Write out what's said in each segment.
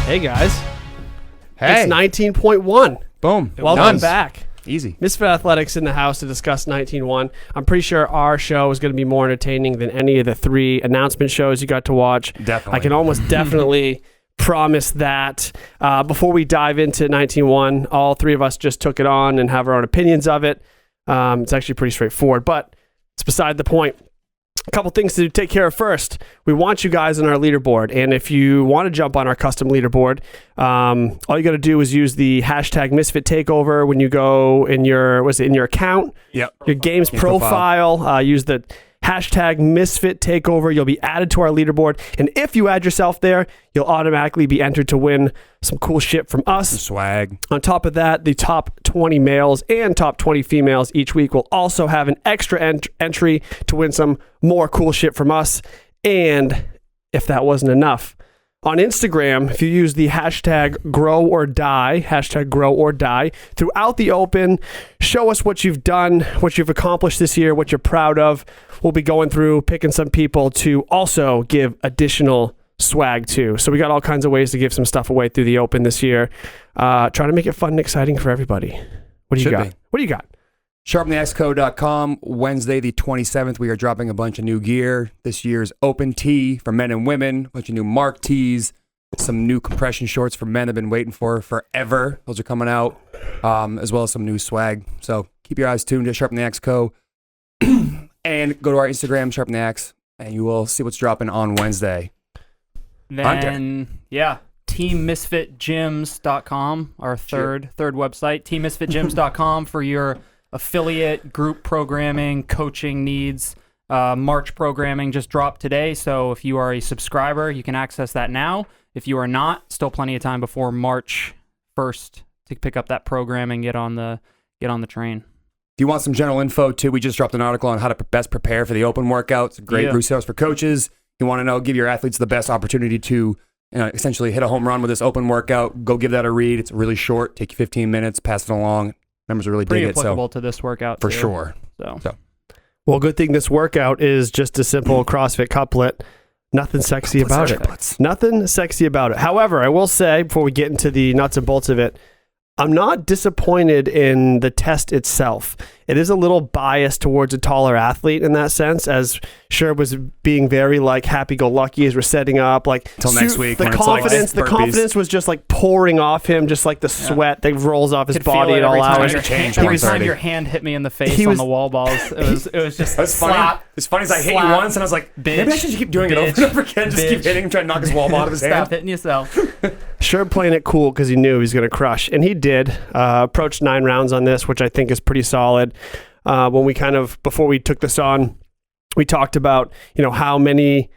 Hey guys. Hey. It's 19.1. Boom. Welcome back. Easy. Misfit Athletics in the house to discuss 19.1. I'm pretty sure our show is going to be more entertaining than any of the 3 announcement shows you got to watch. Definitely. I can almost definitely promise that. Before we dive into 19.1, all 3 of us just took it on and have our own opinions of it. It's actually pretty straightforward, but it's beside the point. A couple things to take care of first. We want you guys on our leaderboard, and if you want to jump on our custom leaderboard, all you got to do is use the hashtag Misfit Takeover when you go in your account, Yep. your game's profile. Use the hashtag Misfit Takeover. You'll be added to our leaderboard, and if you add yourself there, you'll automatically be entered to win some cool shit from us. Swag. On top of that, the top 20 males and top 20 females each week will also have an extra entry to win some more cool shit from us. And if that wasn't enough, on Instagram, if you use the hashtag grow or die, throughout the open, show us what you've done, what you've accomplished this year, what you're proud of. We'll be going through, picking some people to also give additional swag too. So we got all kinds of ways to give some stuff away through the open this year. Trying to make it fun and exciting for everybody. What do you got? What do you got? SharpenTheXCo.com. Wednesday the 27th, we are dropping a bunch of new gear. This year's open tee for men and women, a bunch of new Mark tees, some new compression shorts for men I've been waiting for forever. Those are coming out, as well as some new swag. So keep your eyes tuned to Sharpen the Axe Co. And go to our Instagram, Sharpen the Axe, and you will see what's dropping on Wednesday. Then, teammisfitgyms.com, our third website, teammisfitgyms.com for your affiliate group programming, coaching needs. March programming just dropped today, so if you are a subscriber, you can access that now. If you are not, still plenty of time before March 1st to pick up that programming, get on the train. If you want some general info too, we just dropped an article on how to best prepare for the open workouts. Great resource for coaches. You want to know, give your athletes the best opportunity to essentially hit a home run with this open workout. Go give that a read. It's really short. Take you 15 minutes. Pass it along. Members really dig it. Pretty applicable to this workout for too. sure. So. Well, good thing this workout is just a simple CrossFit couplet. Nothing sexy about it. Nothing sexy about it. However, I will say, before we get into the nuts and bolts of it, I'm not disappointed in the test itself. It is a little biased towards a taller athlete in that sense, as Sherb was being very happy-go-lucky as we're setting up. Till next week. The confidence was just pouring off him, just like the sweat that rolls off his body at all hours. Every time your hand hit me in the face on the wall balls, it was just slap. It's funny as I hit you once, and I was like, maybe I should keep doing it over and over again. Just keep hitting him, try to knock his wall ball out of his hand. Stop hitting yourself. Sherb playing it cool because he knew he was going to crush, and he did. Approached 9 rounds on this, which I think is pretty solid. When we before we took this on, we talked about, how many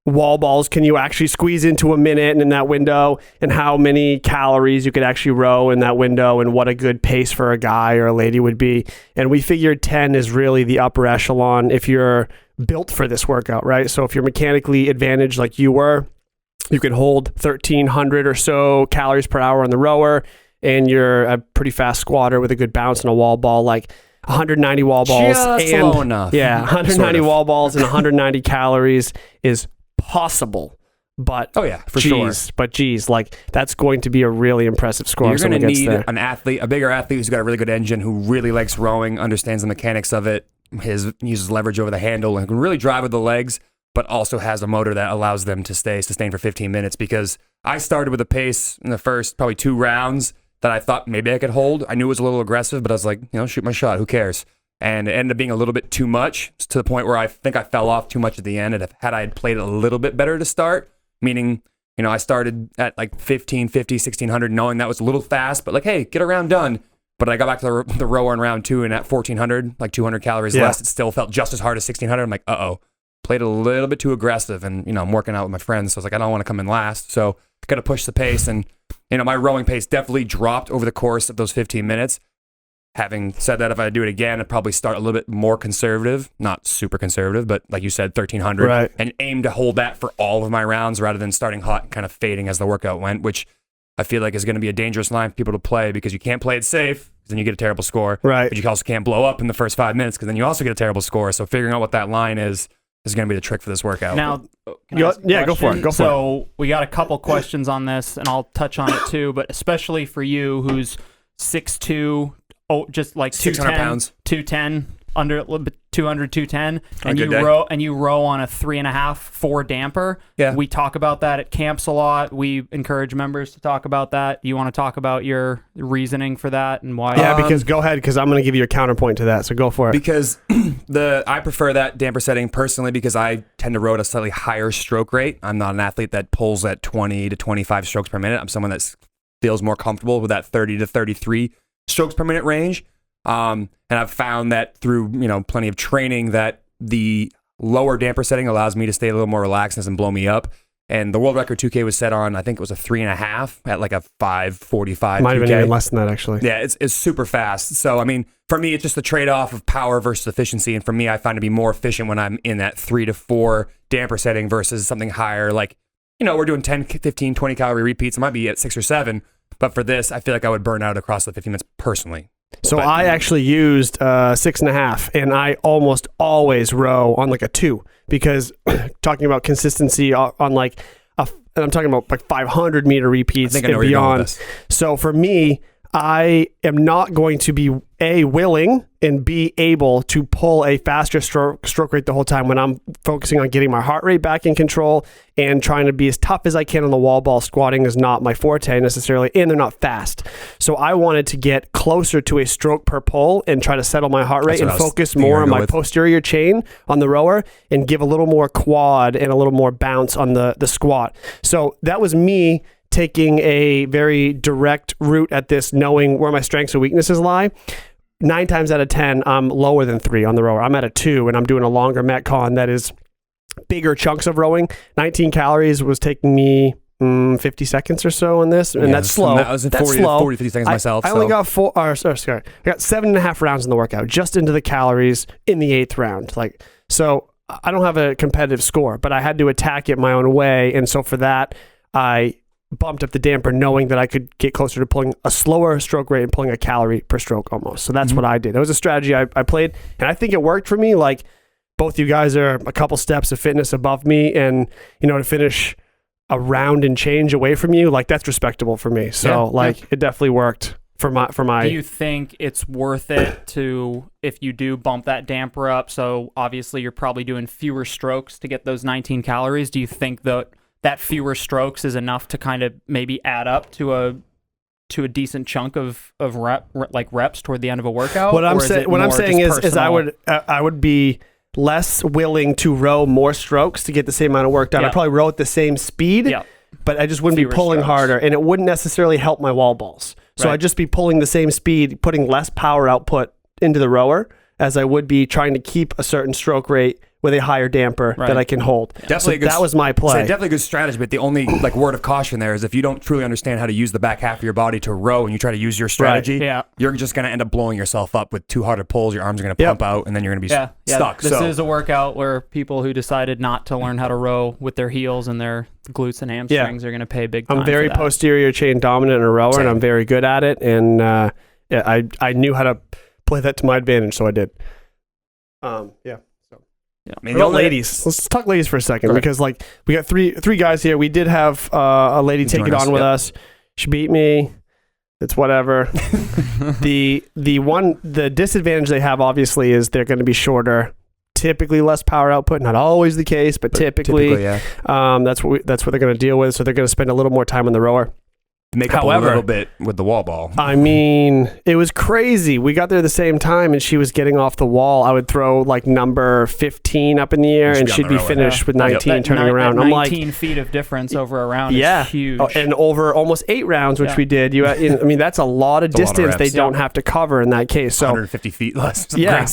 wall balls can you actually squeeze into a minute and in that window, and how many calories you could actually row in that window, and what a good pace for a guy or a lady would be. And we figured 10 is really the upper echelon if you're built for this workout, right? So if you're mechanically advantaged like you were, you could hold 1,300 or so calories per hour on the rower, and you're a pretty fast squatter with a good bounce and a wall ball, 190 wall balls. Just low enough. Yeah, 190 wall balls and 190 calories is possible. But sure. But geez, that's going to be a really impressive score. You're going to need an athlete, a bigger athlete who's got a really good engine, who really likes rowing, understands the mechanics of it, uses leverage over the handle, and can really drive with the legs, but also has a motor that allows them to stay sustained for 15 minutes. Because I started with a pace in the first probably 2 rounds that I thought maybe I could hold. I knew it was a little aggressive, but I was like, shoot my shot. Who cares? And it ended up being a little bit too much, to the point where I think I fell off too much at the end. And had I played it a little bit better to start, meaning, I started at 1550, 1600, knowing that was a little fast, but hey, get a round done. But I got back to the rower in round 2, and at 1400, 200 calories less, it still felt just as hard as 1600. I'm like, uh-oh. Played a little bit too aggressive, and I'm working out with my friends, so I was like, I don't want to come in last, so I got to push the pace. And my rowing pace definitely dropped over the course of those 15 minutes. Having said that, if I do it again, I'd probably start a little bit more conservative, not super conservative, but like you said, 1,300, right, and aim to hold that for all of my rounds rather than starting hot and kind of fading as the workout went, which I feel like is going to be a dangerous line for people to play, because you can't play it safe, because then you get a terrible score, right? But you also can't blow up in the first 5 minutes, because then you also get a terrible score. So figuring out what that line is is going to be the trick for this workout. Now, can I ask a go for it. question? Go for it. So we got a couple questions on this, and I'll touch on it too. But especially for you, who's 6'2", just like 600 210, pounds. 210, under 200, 210, and good day. you row on a 3.5, 4 damper. Yeah. We talk about that at camps a lot. We encourage members to talk about that. You want to talk about your reasoning for that and why? Yeah, because go ahead, because I'm going to give you a counterpoint to that. So go for it. Because I prefer that damper setting personally because I tend to row at a slightly higher stroke rate. I'm not an athlete that pulls at 20 to 25 strokes per minute. I'm someone that feels more comfortable with that 30 to 33 strokes per minute range. And I've found that through, plenty of training that the lower damper setting allows me to stay a little more relaxed and doesn't blow me up. And the world record 2K was set on, I think it was a 3.5 at like a 5:45. Might have been 2K. even less than that, actually. Yeah, it's super fast. So, I mean, for me, it's just the trade-off of power versus efficiency. And for me, I find to be more efficient when I'm in that 3 to 4 damper setting versus something higher. Like, we're doing 10, 15, 20 calorie repeats. I might be at 6 or 7. But for this, I feel like I would burn out across the 15 minutes personally. So I actually used 6.5, and I almost always row on like a 2 because talking about consistency on like, and I'm talking about like 500 meter repeats I think I know and where you're going with beyond. this. So for me, I am not going to be A, willing and B, able to pull a faster stroke rate the whole time when I'm focusing on getting my heart rate back in control and trying to be as tough as I can on the wall ball. Squatting is not my forte necessarily, and they're not fast. So I wanted to get closer to a stroke per pull and try to settle my heart rate and focus more on my posterior chain on the rower and give a little more quad and a little more bounce on the squat. So that was me taking a very direct route at this, knowing where my strengths and weaknesses lie. 9 times out of 10, I'm lower than 3 on the rower. I'm at a 2, and I'm doing a longer Metcon that is bigger chunks of rowing. 19 calories was taking me 50 seconds or so on this, and that's slow. That was in 40, 50 seconds myself. I only got 7.5 rounds in the workout, just into the calories in the 8th round. So I don't have a competitive score, but I had to attack it my own way, and so for that, I bumped up the damper knowing that I could get closer to pulling a slower stroke rate and pulling a calorie per stroke almost. So that's what I did. That was a strategy I played, and I think it worked for me. Like, both you guys are a couple steps of fitness above me, and to finish a round and change away from you, like, that's respectable for me. So it definitely worked for my Do you think it's worth it to, if you do bump that damper up, so obviously you're probably doing fewer strokes to get those 19 calories, do you think that fewer strokes is enough to kind of maybe add up to a decent chunk of reps toward the end of a workout? What I'm saying is I would be less willing to row more strokes to get the same amount of work done. I'd probably row at the same speed, but I just wouldn't be pulling harder, and it wouldn't necessarily help my wall balls. So I'd just be pulling the same speed, putting less power output into the rower as I would be trying to keep a certain stroke rate with a higher damper that I can hold. Definitely, that was my play. Definitely a good strategy, but the only word of caution there is if you don't truly understand how to use the back half of your body to row and you try to use your strategy, you're just going to end up blowing yourself up with too hard of pulls. Your arms are going to pump out, and then you're going to be stuck. This is a workout where people who decided not to learn how to row with their heels and their glutes and hamstrings are going to pay big time. I'm very posterior chain dominant in a rower, and I'm very good at it, and I knew how to play that to my advantage, so I did. I mean, ladies. Let's talk ladies for a second because we got three guys here. We did have a lady take it on with us. She beat me. It's whatever. The disadvantage they have obviously is they're going to be shorter. Typically less power output. Not always the case, but typically that's what they're going to deal with. So they're going to spend a little more time on the rower. Make up a little bit with the wall ball. I mean, it was crazy. We got there at the same time, and she was getting off the wall. I would throw number 15 up in the air, and she'd be finished with 19 turning around. I'm 19 feet of difference over a round is huge. And over almost 8 rounds, which we did. I mean, that's a lot of distance they don't have to cover in that case. So 150 feet less.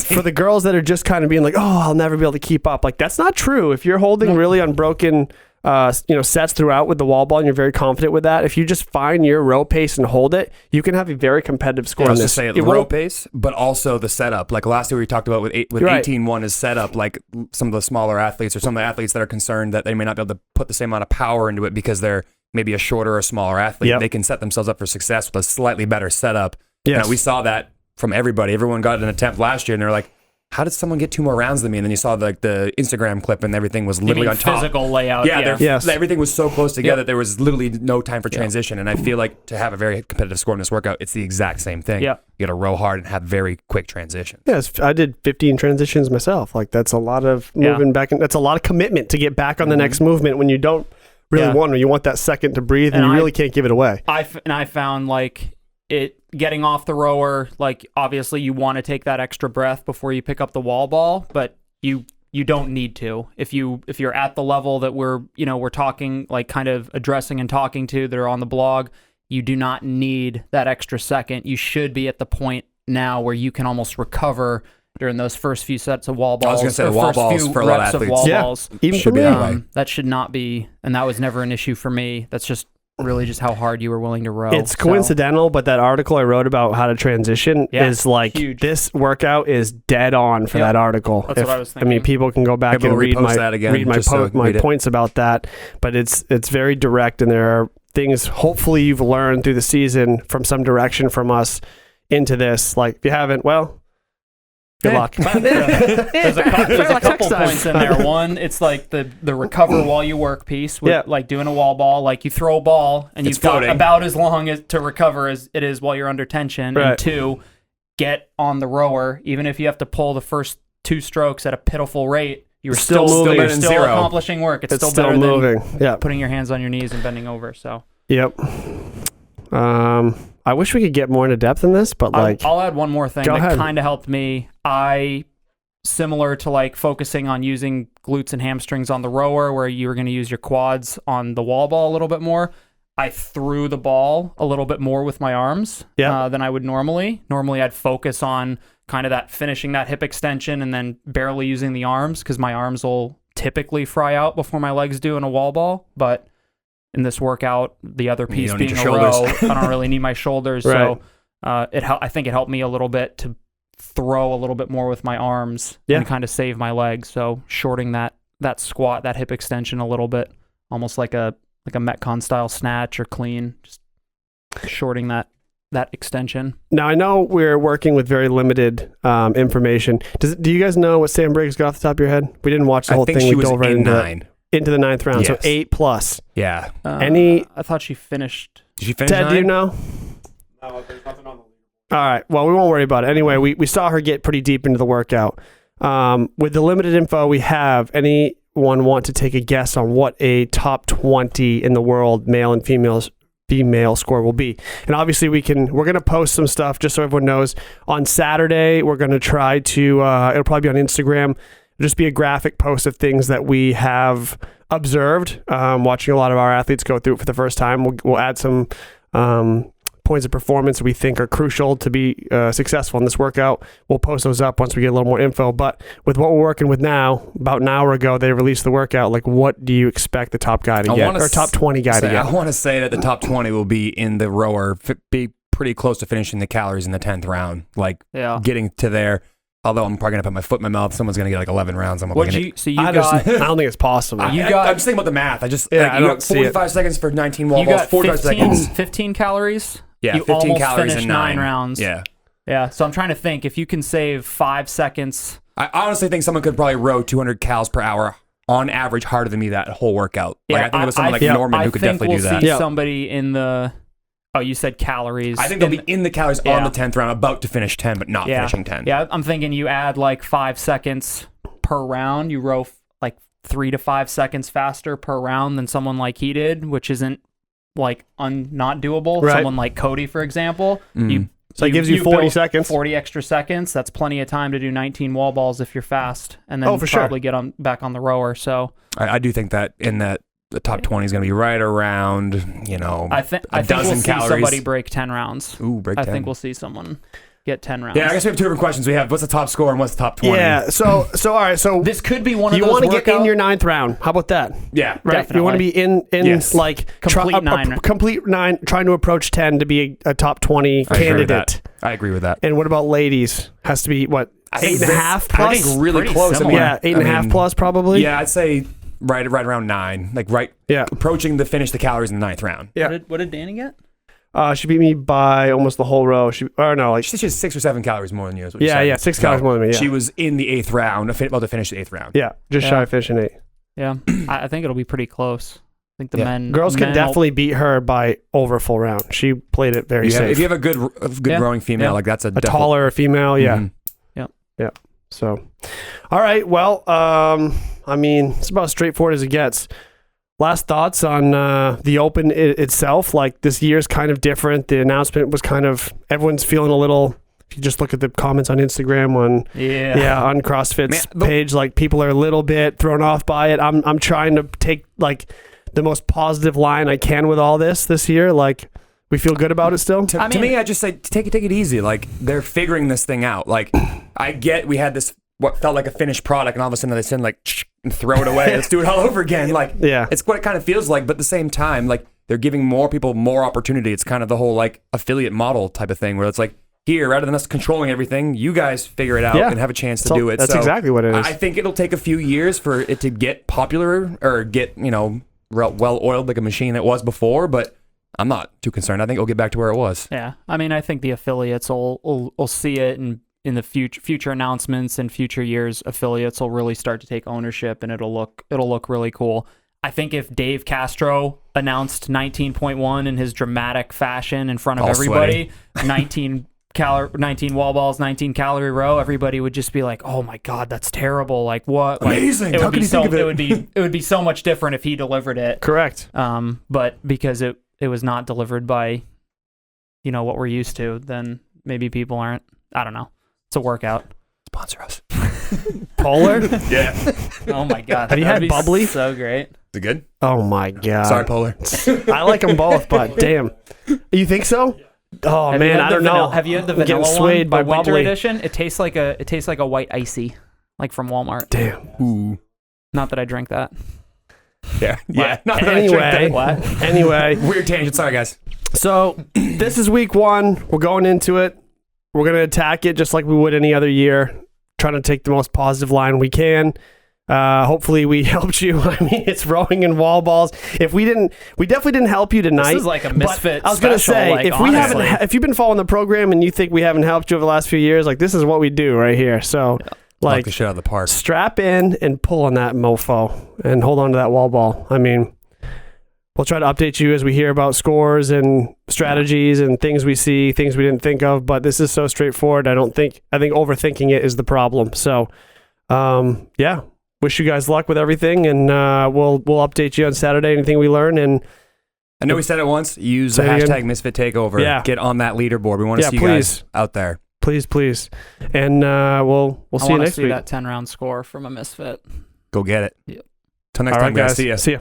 For the girls that are just kind of being like, oh, I'll never be able to keep up. That's not true. If you're holding really unbroken sets throughout with the wall ball and you're very confident with that, if you just find your row pace and hold it, you can have a very competitive score on this. The row pace, but also the setup. Like last year we talked about with 18-1 is setup, like some of the smaller athletes or some of the athletes that are concerned that they may not be able to put the same amount of power into it because they're maybe a shorter or smaller athlete. They can set themselves up for success with a slightly better setup. We saw that from everybody. Everyone got an attempt last year and they're like, how did someone get 2 more rounds than me? And then you saw the Instagram clip and everything was literally on top. Physical layout. Yeah, Yes. everything was so close together. There was literally no time for transition. And I feel like to have a very competitive score in this workout, it's the exact same thing. Yeah. You got to row hard and have very quick transition. Yes, I did 15 transitions myself. Like that's a lot of moving back, and that's a lot of commitment to get back on the next movement when you don't really want to. You want that second to breathe, and you really can't give it away. I found like it getting off the rower, like obviously you want to take that extra breath before you pick up the wall ball, but you don't need to. If you're at the level that we're talking, like kind of addressing and talking to that are on the blog, you do not need that extra second. You should be at the point now where you can almost recover during those first few sets of wall balls. I was going to say the wall balls for a lot of athletes. Balls. Even for me. That should not be, and that was never an issue for me. That's just really just how hard you were willing to row. It's coincidental, but that article I wrote about how to transition is like huge. This workout is dead on for that article. That's what I was thinking. I mean, people can go back and read my points about that, but it's very direct, and there are things hopefully you've learned through the season from some direction from us into this. Like if you haven't, well, good luck. There's a couple points in there. One, it's like the recover while you work piece with like doing a wall ball. Like you throw a ball and you've got about as long as to recover as it is while you're under tension. Right. And 2, get on the rower. Even if you have to pull the first 2 strokes at a pitiful rate, you're still moving. You're still accomplishing work. It's still better moving. than putting your hands on your knees and bending over. So. Yep. I wish we could get more into depth in this, but like I'll add one more thing that kind of helped me. Similar to like focusing on using glutes and hamstrings on the rower where you were going to use your quads on the wall ball a little bit more, I threw the ball a little bit more with my arms than I would normally. Normally I'd focus on kind of that finishing that hip extension and then barely using the arms because my arms will typically fry out before my legs do in a wall ball. But in this workout, the other piece being a row, I don't really need my shoulders. Right. So I think it helped me a little bit to throw a little bit more with my arms and kind of save my legs. So shorting that squat, that hip extension a little bit, almost like a Metcon style snatch or clean, just shorting that extension. Now I know we're working with very limited information. Do you guys know what Sam Briggs got off the top of your head? We didn't watch the whole thing. She we was dove right in 9. Into the 9th round, so 8+. Yeah. I thought she finished. Did she finish Ted, 9? do you know? No, there's nothing on the leaderboard. All right. Well, we won't worry about it. Anyway, we saw her get pretty deep into the workout. With the limited info we have, anyone want to take a guess on what a top 20 in the world, male and female score will be? And obviously we're going to post some stuff just so everyone knows. On Saturday, we're going to try to, it'll probably be on Instagram. It'll just be a graphic post of things that we have observed, watching a lot of our athletes go through it for the first time. We'll add some points of performance we think are crucial to be successful in this workout. We'll post those up once we get a little more info. But with what we're working with now, about an hour ago, they released the workout. Like, what do you expect the top guy to get, or top 20 guy to get? I want to say that the top 20 will be in the rower, be pretty close to finishing the calories in the 10th round, getting to there. Although I'm probably going to put my foot in my mouth. Someone's going to get like 11 rounds. I don't think it's possible. I'm just thinking about the math. I got 45 seconds for 19 wall balls, 45 seconds. 15 calories? Yeah, you 15 almost calories finished in 9 rounds. Yeah. Yeah, so I'm trying to think. If you can save 5 seconds. I honestly think someone could probably row 200 cals per hour on average harder than me that whole workout. Yeah, I think it was someone like Norman who could definitely do that. I think we'll see somebody in the... Oh, you said calories. I think they'll be in the calories on the 10th round, about to finish 10, but not finishing 10. Yeah, I'm thinking you add like 5 seconds per round. You row like 3 to 5 seconds faster per round than someone like he did, which isn't like not doable. Right. Someone like Cody, for example. So it gives you 40 seconds. 40 extra seconds. That's plenty of time to do 19 wall balls if you're fast. And then probably get back on the rower. So I do think that the top 20 is going to be right around, I think dozen we'll see calories. somebody break 10 rounds. Ooh, break 10. I think we'll see someone get 10 rounds. Yeah, I guess we have 2 different questions. We have what's the top score and what's the top 20? Yeah, so all right, so this could be one of you those want to get in your 9th round. How about that? Yeah, right. Definitely. You want to be in like complete 9, complete 9, trying to approach 10 to be a top 20 candidate. I agree with that. And what about ladies? Has to be what, 8.5 plus? I think really close. Yeah, 8.5 plus probably. Yeah, I'd say right around 9, approaching the finish the calories in the 9th round. Yeah. What did Danny get? She beat me by almost the whole row. She She has 6 or 7 calories more than you. Is what you yeah, said. yeah, 6 calories more than me. Yeah. She was in the 8th round, about to finish the 8th round. Yeah, just shy of finishing 8. Yeah, I think it'll be pretty close. I think the men girls can men definitely beat her by over a full round. She played it very safe. If you have a good rowing female, like that's a taller female, yeah. Mhm. Yeah. So, all right. Well, I mean, it's about as straightforward as it gets. Last thoughts on the Open itself. Like, this year's kind of different. The announcement was kind of, everyone's feeling a little, if you just look at the comments on Instagram on CrossFit's page, like, people are a little bit thrown off by it. I'm trying to take like the most positive line I can with all this year. Like, we feel good about it still. To me, I just say take it easy. Like, they're figuring this thing out. Like, I get we had this what felt like a finished product, and all of a sudden they send like and throw it away. Let's do it all over again. Like, yeah, it's what it kind of feels like. But at the same time, like, they're giving more people more opportunity. It's kind of the whole like affiliate model type of thing, where it's like, here, rather than us controlling everything, you guys figure it out and have a chance to do it. That's exactly what it is. I think it'll take a few years for it to get popular or get, well oiled like a machine that was before, but I'm not too concerned. I think it'll get back to where it was. Yeah. I mean, I think the affiliates will see it, and in the future announcements and future years, affiliates will really start to take ownership, and it'll look really cool. I think if Dave Castro announced 19.1 in his dramatic fashion in front of everybody, 19 wall balls, 19 calorie row, everybody would just be like, "Oh my God, that's terrible! Like, what? Amazing! Like, How could he think of it? It would be so much different if he delivered it. Correct. But because it was not delivered by, what we're used to, then maybe people aren't. I don't know. It's a workout. Sponsor us. Polar? Yeah. Oh my God. Have you had bubbly? So great. Is it good? Oh my God. Sorry, Polar. I like them both, but damn. You think so? Oh man, I don't know. Have you had the vanilla swayed one, by the winter bubbly edition? It tastes like a white icy, like from Walmart. Damn. Ooh. Not that I drink that. Yeah. Yeah. What? Not that I drink that. What? Anyway. Weird tangent. Sorry, guys. So this is week 1. We're going into it. We're going to attack it just like we would any other year, trying to take the most positive line we can. Hopefully we helped you. I mean, it's rowing and wall balls. We definitely didn't help you tonight. This is like a Misfit I was going to special, say, like, if you've been following the program and you think we haven't helped you over the last few years, like, this is what we do right here. So, Knock the shit out of the park. Strap in and pull on that mofo and hold on to that wall ball. I mean, we'll try to update you as we hear about scores and strategies and things we see, things we didn't think of, but this is so straightforward. I think overthinking it is the problem. So, wish you guys luck with everything, and we'll update you on Saturday, anything we learn. And I know we said it once. Use the hashtag Misfit Takeover. Yeah. Get on that leaderboard. We want to see you guys out there. Please. And we'll see you next week. That 10-round score from a Misfit. Go get it. Yep. Till next All time, right, guys. See ya. See ya.